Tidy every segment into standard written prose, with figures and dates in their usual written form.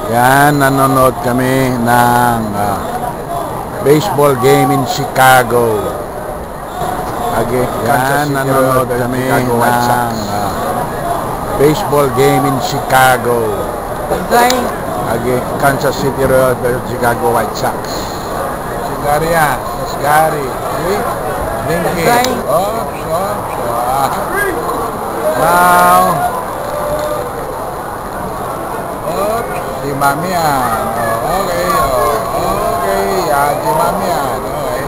Yan, nanonood kami ng baseball game in Chicago. Yan, nanonood kami ng baseball game in Chicago. Kansas City Royals versus Chicago White Sox. Si Gary yan. That's Gary. See? Blinky. Oops. Now. Oops. Si Mami yan. Okay. Okay. Yan, si Mami yan. Okay.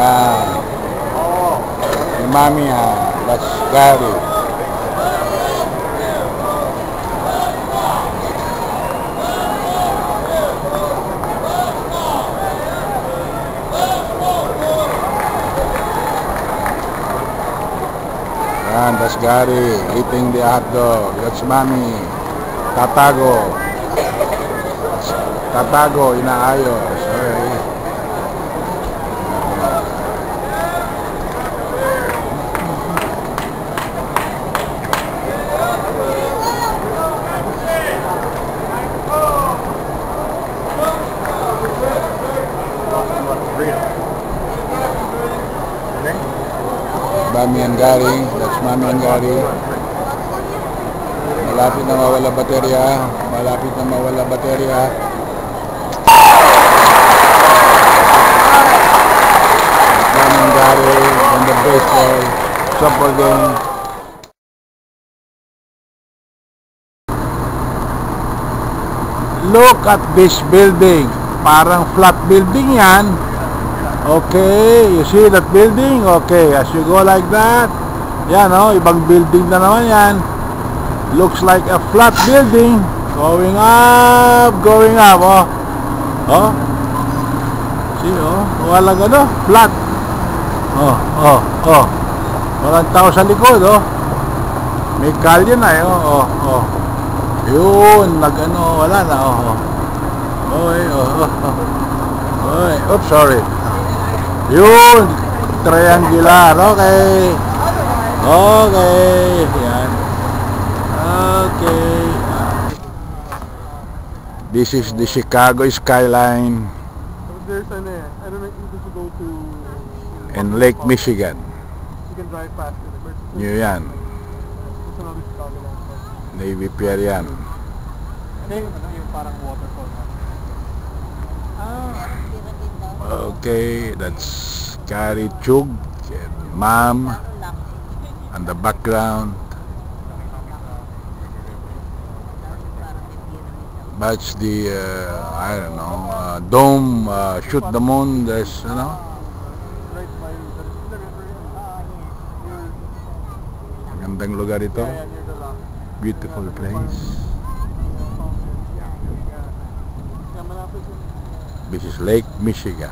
Yan. Si Mami yan. That's Gary. Yan, that's Gary eating the hot dog. That's Mami. Tatago, inaayos. Okay. Mami and Gary, that's Mami and Gary. Malapit na mawala baterya. Mami and Gary on the baseball softball game. Look at this building. Parang flat building yan. Okay, you see that building? Okay, as you go like that, yan ibang building na naman yan. Looks like a flat building. Going up, See, walang flat. Walang tao sa likod, May kalye na, Yun, wala na, Oops, sorry. Yun, triangular. Okay. Yan. Okay. This is the Chicago skyline. There's I don't know if you should go to in Lake Michigan. You can drive past it. New yan. There's another Chicago lang. Navy Pier yan. Yung parang waterfall. Okay, that's Gary Chug, Mom, and the background. That's the I don't know, dome, shoot the moon. There's magandang lugar ito. Beautiful place. This is Lake Michigan.